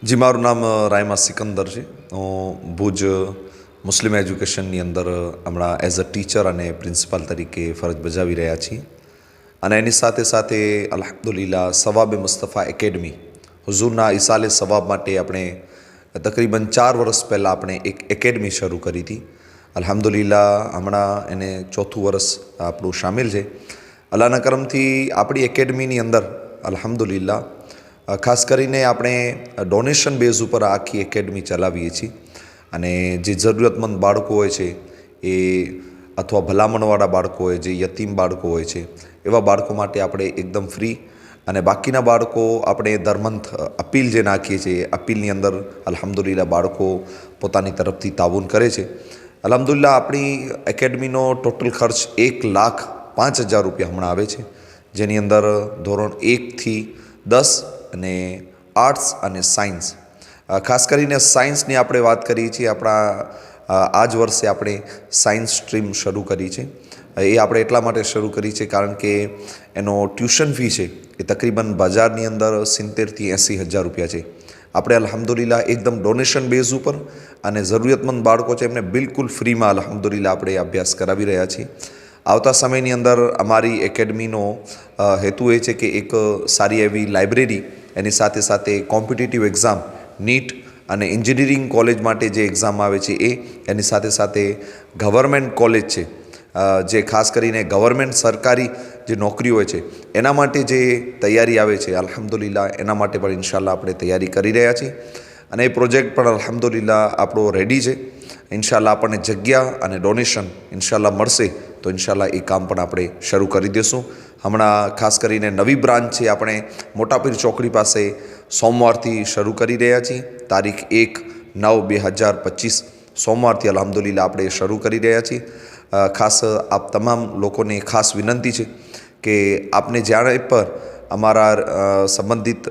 જી, મારું નામ રાયમા સિકંદર છે. હું ભુજ મુસ્લિમ એજ્યુકેશનની અંદર હમણાં એઝ અ ટીચર અને પ્રિન્સિપાલ તરીકે ફરજ બજાવી રહ્યા છીએ. અને એની સાથે સાથે અલ્હમ્દુલિલ્લાહ સવાબે મુસ્તફા એકેડમી હુઝુરના ઇસાલે સવાબ માટે આપણે તકરીબન 4 વર્ષ પહેલાં આપણે એક એકેડમી શરૂ કરી હતી. અલ્હમ્દુલિલ્લાહ હમણાં એને 4થું વર્ષ આપણું શામિલ છે. અલ્લાહના કરમથી આપણી એકેડમીની અંદર અલ્હમ્દુલિલ્લાહ ખાસ કરીને આપણે ડોનેશન બેઝ ઉપર આખી એકેડમી ચલાવીએ છીએ. અને જે જરૂરિયાતમંદ બાળકો હોય છે એ અથવા ભલામણવાળા બાળકો હોય, જે યતીમ બાળકો હોય છે, એવા બાળકો માટે આપણે એકદમ ફ્રી અને બાકીના બાળકો આપણે દર મંથ અપીલ જે નાખીએ છીએ એ અપીલની અંદર અલ્હમ્દુલિલ્લાહ બાળકો પોતાની તરફથી તાઉન કરે છે. અલ્હમ્દુલિલ્લાહ આપણી એકેડમીનો ટોટલ ખર્ચ 1,05,000 રૂપિયા હમણાં આવે છે, જેની અંદર ધોરણ 1થી 10 અને આર્ટ્સ અને સાયન્સ, ખાસ કરીને સાયન્સની આપણે વાત કરીએ છીએ. આ જ વર્ષે આપણે સાયન્સ સ્ટ્રીમ શરૂ કરી છે. એ આપણે એટલા માટે શરૂ કરી છે કારણ કે એનો ટ્યુશન ફી છે એ તકરીબન બજારની અંદર 70,000થી 80,000 રૂપિયા છે. આપણે અલ્હમ્દુલિલ્લાહ એકદમ ડોનેશન બેઝ ઉપર અને જરૂરિયાતમંદ બાળકો છે એમને બિલકુલ ફ્રીમાં અલ્હમ્દુલિલ્લાહ આપણે અભ્યાસ કરાવી રહ્યા છીએ. આવતા સમયની અંદર અમારી એકેડમીનો હેતુ એ છે કે એક સારી એવી લાઇબ્રેરી, એની સાથે સાથે કોમ્પિટિટિવ એક્ઝામ નીટ અને એન્જિનિયરિંગ કોલેજ માટે જે એક્ઝામ આવે છે એ, એની સાથે સાથે ગવર્મેન્ટ કોલેજ છે જે ખાસ કરીને ગવર્મેન્ટ સરકારી જે નોકરી હોય છે એના માટે જે તૈયારી આવે છે, અલ્હમ્દુલિલ્લાહ એના માટે પણ ઇન્શાલ્લાહ આપણે તૈયારી કરી રહ્યા છીએ. અને એ પ્રોજેક્ટ પણ અલ્હમ્દુલિલ્લાહ આપણો રેડી છે. ઇન્શાલ્લાહ આપણને જગ્યા અને ડોનેશન ઇન્શાલ્લાહ મળશે તો ઇન્શાલ્લાહ એ કામ પણ આપણે શરૂ કરી દઈશું. હમણાં ખાસ કરીને નવી બ્રાન્ચ છે આપણે મોટાપીર ચોકડી પાસે સોમવારથી શરૂ કરી રહ્યા છીએ. તારીખ 1/9/2025 સોમવારથી અલ્હમ્દુલિલ્લાહ આપણે શરૂ કરી રહ્યા છીએ. ખાસ આપ તમામ લોકોને ખાસ વિનંતી છે કે આપને જ્યારે પણ અમારા સંબંધિત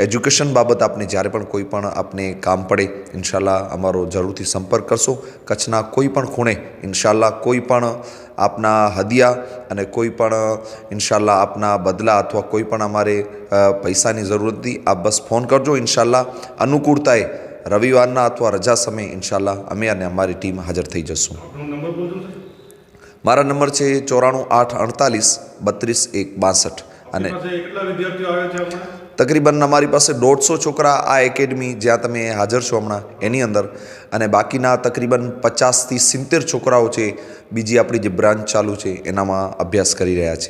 એજ્યુકેશન બાબત આપને જ્યારે પણ કોઈ પણ આપને કામ પડે ઇન્શાલ્લાહ અમારો જરૂરથી સંપર્ક કરશો. કચ્છના કોઈ પણ ખૂણે ઇન્શાલ્લાહ કોઈ પણ આપના હદિયા અને કોઈ પણ ઇન્શાલ્લાહ આપના બદલા અથવા કોઈ પણ અમારે પૈસાની જરૂરત નથી, આપ બસ ફોન કરજો. ઇન્શાલ્લાહ અનુકૂળતાએ રવિવારના અથવા રજા સમયે ઇન્શાલ્લાહ અમે અને અમારી ટીમ હાજર થઈ જશું. મારા નંબર છે 94,848,32,162. અને તકરીબન અમારી પાસે 150 છોકરા આ એકેડમી જ્યાં તમે હાજર છો હમણાં એની અંદર, અને બાકીના તકરીબન 50થી 70 છોકરાઓ છે બીજી આપણી જે બ્રાન્ચ ચાલુ છે એનામાં અભ્યાસ કરી રહ્યા છે.